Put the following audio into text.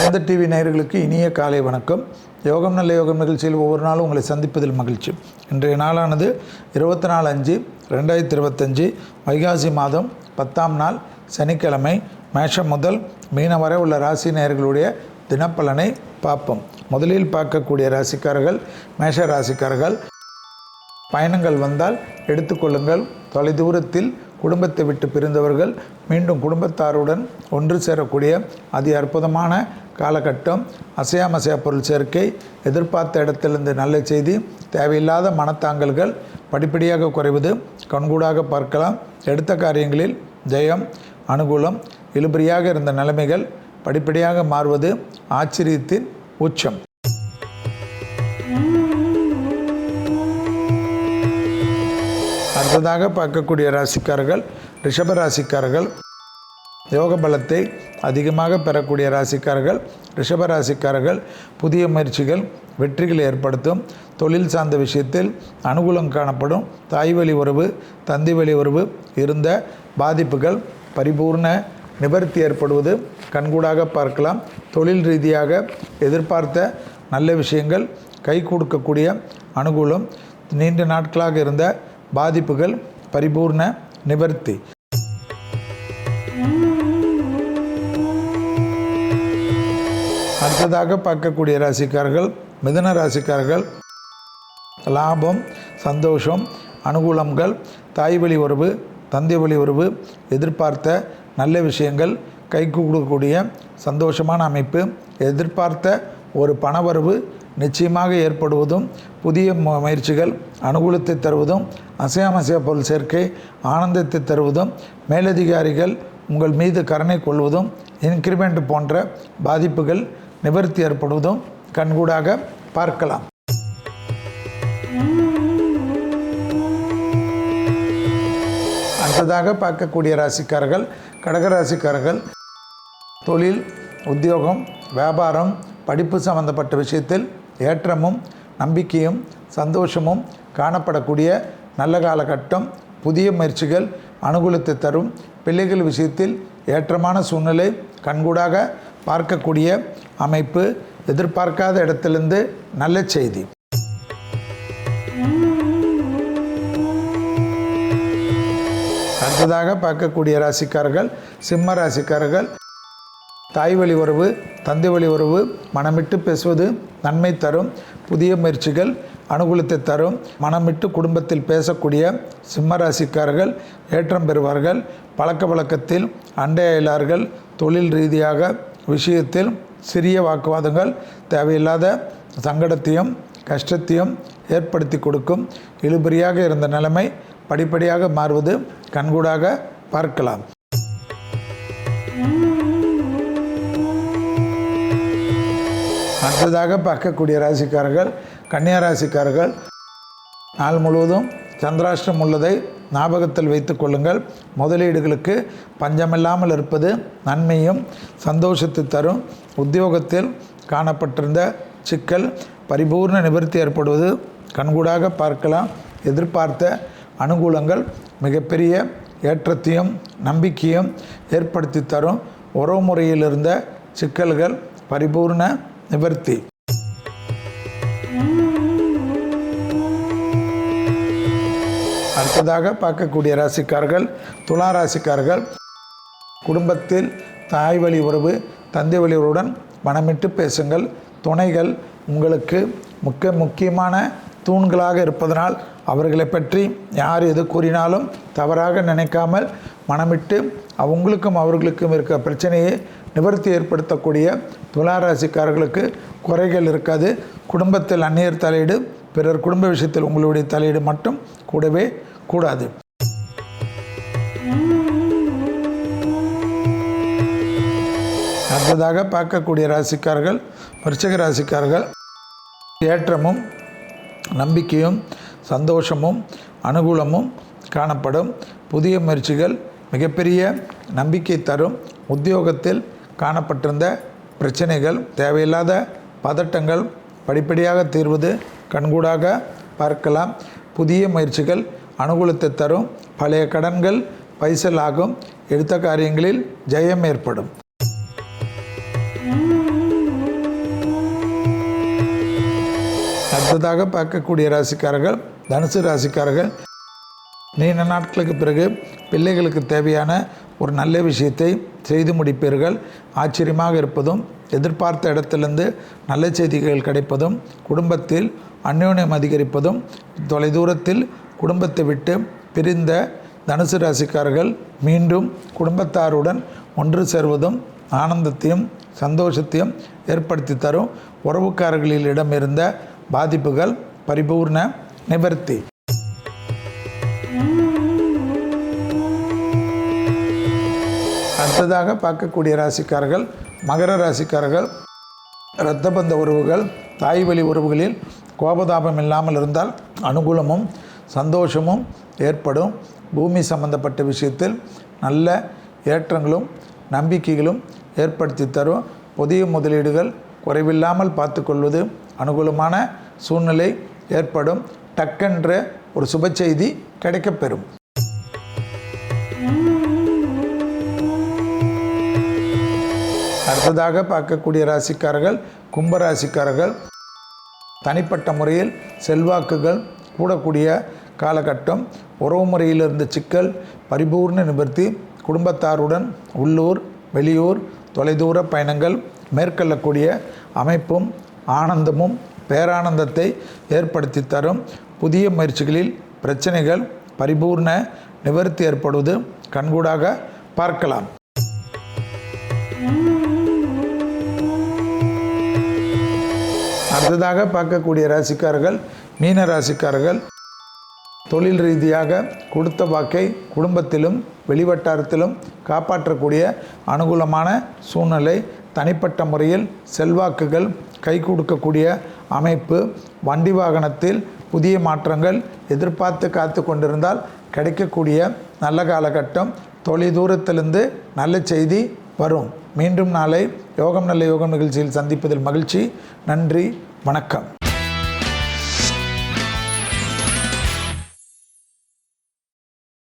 வேந்த TV நேயர்களுக்கு இனிய காலை வணக்கம். யோகம் நல்ல யோகம் நிகழ்ச்சியில் ஒவ்வொரு நாளும் உங்களை சந்திப்பதில் மகிழ்ச்சி. இன்றைய நாளானது 24/5/2025 வைகாசி மாதம் 10ஆம் நாள் சனிக்கிழமை. மேஷம் முதல் மீனம் வரை உள்ள ராசி நேயர்களுடைய தினப்பலனை பார்ப்போம். முதலில் பார்க்கக்கூடிய ராசிக்காரர்கள் மேஷ ராசிக்காரர்கள். பயணங்கள் வந்தால் எடுத்துக்கொள்ளுங்கள். தொலைதூரத்தில் குடும்பத்தை விட்டு பிரிந்தவர்கள் மீண்டும் குடும்பத்தாருடன் ஒன்று சேரக்கூடிய அதி அற்புதமான காலகட்டம். அசையாமசையா பொருள் சேர்க்கை, எதிர்பார்த்த இடத்திலிருந்து நல்ல செய்தி, தேவையில்லாத மனத்தாங்கல்கள் படிப்படியாக குறைவது கண்கூடாக பார்க்கலாம். எடுத்த காரியங்களில் ஜெயம், அனுகூலம். இழுபறியாக இருந்த நிலைமைகள் படிப்படியாக மாறுவது ஆச்சரியத்தின் உச்சம். அடுத்ததாக பார்க்கக்கூடிய ராசிக்காரர்கள் ரிஷப ராசிக்காரர்கள். யோக பலத்தை அதிகமாக பெறக்கூடிய ராசிக்காரர்கள் ரிஷப ராசிக்காரர்கள். புதிய முயற்சிகள் வெற்றிகளை ஏற்படுத்தும். தொழில் சார்ந்த விஷயத்தில் அனுகூலம் காணப்படும். தாய் வழி உறவு, தந்தை வழி உறவு இருந்த பாதிப்புகள் பரிபூர்ண நிவர்த்தி ஏற்படுவது கண்கூடாக பார்க்கலாம். தொழில் ரீதியாக எதிர்பார்த்த நல்ல விஷயங்கள் கை கொடுக்கக்கூடிய அனுகூலம். நீண்ட நாட்களாக இருந்த பாதிப்புகள் பரிபூர்ண நிவர்த்தி. அடுத்ததாக பார்க்கக்கூடிய ராசிக்காரர்கள் மிதுன ராசிக்காரர்கள். லாபம், சந்தோஷம், அனுகூலங்கள், தாய் வழி உறவு, தந்தை வழி உறவு, எதிர்பார்த்த நல்ல விஷயங்கள் கை கொடுக்கக்கூடிய சந்தோஷமான அமைப்பு. எதிர்பார்த்த ஒரு பணவரவு நிச்சயமாக ஏற்படுவதும், புதிய முயற்சிகள் அனுகூலத்தை தருவதும், அசையாமசையா பொருள் சேர்க்கை ஆனந்தத்தை தருவதும், மேலதிகாரிகள் உங்கள் மீது கருணை கொள்வதும், இன்கிரிமெண்ட் போன்ற பாதிப்புகள் நிவர்த்தி ஏற்படுவதும் கண்கூடாக பார்க்கலாம். அடுத்ததாக பார்க்கக்கூடிய ராசிக்காரர்கள் கடகராசிக்காரர்கள். தொழில், உத்தியோகம், வியாபாரம், படிப்பு சம்பந்தப்பட்ட விஷயத்தில் ஏற்றமும் நம்பிக்கையும் சந்தோஷமும் காணப்படக்கூடிய நல்ல காலகட்டம். புதிய முயற்சிகள் அனுகூலத்தை தரும். பிள்ளைகள் விஷயத்தில் ஏற்றமான சூழ்நிலை கண்கூடாக பார்க்கக்கூடிய அமைப்பு. எதிர்பார்க்காத இடத்திலிருந்து நல்ல செய்தி. அடுத்ததாக பார்க்கக்கூடிய ராசிக்காரர்கள் சிம்ம ராசிக்காரர்கள். தாய் வழி உறவு, தந்தை வழி உறவு, மனமிட்டு பேசுவது நன்மை தரும். புதிய முயற்சிகள் அனுகூலத்தை தரும். மனமிட்டு குடும்பத்தில் பேசக்கூடிய சிம்ம ராசிக்காரர்கள் ஏற்றம் பெறுவார்கள். பழக்க வழக்கத்தில் அண்டை அயலார்கள், தொழில் ரீதியாக விஷயத்தில் சிறிய வாக்குவாதங்கள் தேவையில்லாத சங்கடத்தையும் கஷ்டத்தையும் ஏற்படுத்தி கொடுக்கும். இழுபறியாக இருந்த நிலைமை படிப்படியாக மாறுவது கண்கூடாக பார்க்கலாம். அடுத்ததாக பார்க்கக்கூடிய ராசிக்காரர்கள் கன்னியா ராசிக்காரர்கள். நாள் முழுவதும் சந்திராஷ்டிரம் உள்ளதை ஞாபகத்தில் வைத்து கொள்ளுங்கள். முதலீடுகளுக்கு பஞ்சமில்லாமல் இருப்பது நன்மையும் சந்தோஷத்தை தரும். உத்தியோகத்தில் காணப்பட்டிருந்த சிக்கல் பரிபூர்ண நிவர்த்தி ஏற்படுவது கண்கூடாக பார்க்கலாம். எதிர்பார்த்த அனுகூலங்கள் மிகப்பெரிய ஏற்றத்தையும் நம்பிக்கையும் ஏற்படுத்தி தரும். உறவு முறையில் இருந்த சிக்கல்கள் பரிபூர்ண நிவர்த்தி. அடுத்ததாக பார்க்கக்கூடிய ராசிக்காரர்கள் துலா ராசிக்காரர்கள். குடும்பத்தில் தாய் வழி உறவு, தந்தை வழி உறவுடன் மனமிட்டு பேசுங்கள். துணைகள் உங்களுக்கு முக்கியமான தூண்களாக இருப்பதனால் அவர்களை பற்றி யார் எது கூறினாலும் தவறாக நினைக்காமல் மனமிட்டு அவங்களுக்கும் அவர்களுக்கும் இருக்க பிரச்சனையை நிவர்த்தி ஏற்படுத்தக்கூடிய துலா ராசிக்காரர்களுக்கு குறைகள் இருக்காது. குடும்பத்தில் அந்நியர் தலையீடு, பிறர் குடும்ப விஷயத்தில் உங்களுடைய தலையீடு மட்டும் கூடவே கூடாது. அடுத்ததாக பார்க்கக்கூடிய ராசிக்காரர்கள் விருச்சிக ராசிக்காரர்கள். ஏற்றமும் நம்பிக்கையும் சந்தோஷமும் அனுகூலமும் காணப்படும். புதிய முயற்சிகள் மிகப்பெரிய நம்பிக்கை தரும். உத்தியோகத்தில் காணப்பட்டிருந்த பிரச்சனைகள், தேவையில்லாத பதட்டங்கள் படிப்படியாக தீர்வது கண்கூடாக பார்க்கலாம். புதிய முயற்சிகள் அனுகூலத்தை தரும். பழைய கடன்கள் பைசல் ஆகும். எடுத்த காரியங்களில் ஜெயம் ஏற்படும். அடுத்ததாக பார்க்கக்கூடிய ராசிக்காரர்கள் தனுசு ராசிக்காரர்கள். நீண்ட நாட்களுக்கு பிறகு பிள்ளைகளுக்கு தேவையான ஒரு நல்ல விஷயத்தை செய்து முடிப்பீர்கள். ஆச்சரியமாக இருப்பதும், எதிர்பார்த்த இடத்திலிருந்து நல்ல செய்திகள் கிடைப்பதும், குடும்பத்தில் அந்யோன்யம் அதிகரிப்பதும், தொலைதூரத்தில் குடும்பத்தை விட்டு பிரிந்த தனுசு ராசிக்காரர்கள் மீண்டும் குடும்பத்தாருடன் ஒன்று சேர்வதும் ஆனந்தத்தையும் சந்தோஷத்தையும் ஏற்படுத்தி தரும். உறவுக்காரர்களிடம் இருந்த பாதிப்புகள் பரிபூர்ண நிவர்த்தி. அடுத்ததாக பார்க்கக்கூடிய ராசிக்காரர்கள் மகர ராசிக்காரர்கள். இரத்த பந்த உறவுகள், தாய் வழி உறவுகளில் கோபதாபம் இல்லாமல் இருந்தால் அனுகூலமும் சந்தோஷமும் ஏற்படும். பூமி சம்பந்தப்பட்ட விஷயத்தில் நல்ல ஏற்றங்களும் நம்பிக்கைகளும் ஏற்படுத்தி தரும். புதிய முதலீடுகள் குறைவில்லாமல் பார்த்துக்கொள்வது அனுகூலமான சூழ்நிலை ஏற்படும். டக்கென்ற ஒரு சுப செய்தி கிடைக்கப்பெறும். அடுத்ததாக பார்க்கக்கூடிய ராசிக்காரர்கள் கும்பராசிக்காரர்கள். தனிப்பட்ட முறையில் செல்வாக்குகள் கூடக்கூடிய காலகட்டம். உறவு முறையில் இருந்த சிக்கல் பரிபூர்ண நிவர்த்தி. குடும்பத்தாருடன் உள்ளூர் வெளியூர் தொலைதூர பயணங்கள் மேற்கொள்ளக்கூடிய அமைப்பும் ஆனந்தமும் பேரானந்தத்தை ஏற்படுத்தி தரும். புதிய முயற்சிகளில் பிரச்சனைகள் பரிபூர்ண நிவர்த்தி ஏற்படுவது கண்கூடாக பார்க்கலாம். அடுத்ததாக பார்க்கக்கூடிய ராசிக்காரர்கள் மீன ராசிக்காரர்கள். தொழில் ரீதியாக கொடுத்த வாக்கை குடும்பத்திலும் வெளிவட்டாரத்திலும் காப்பாற்றக்கூடிய அனுகூலமான சூழ்நிலை. தனிப்பட்ட முறையில் செல்வாக்குகள் கை கொடுக்கக்கூடிய அமைப்பு. வண்டி வாகனத்தில் புதிய மாற்றங்கள் எதிர்பார்த்து காத்து கொண்டிருந்தால் கிடைக்கக்கூடிய நல்ல காலகட்டம். தொலைதூரத்திலிருந்து நல்ல செய்தி வரும். மீண்டும் நாளை யோகம் நல்ல யோகம் நிகழ்ச்சியில் சந்திப்பதில் மகிழ்ச்சி. நன்றி, வணக்கம்.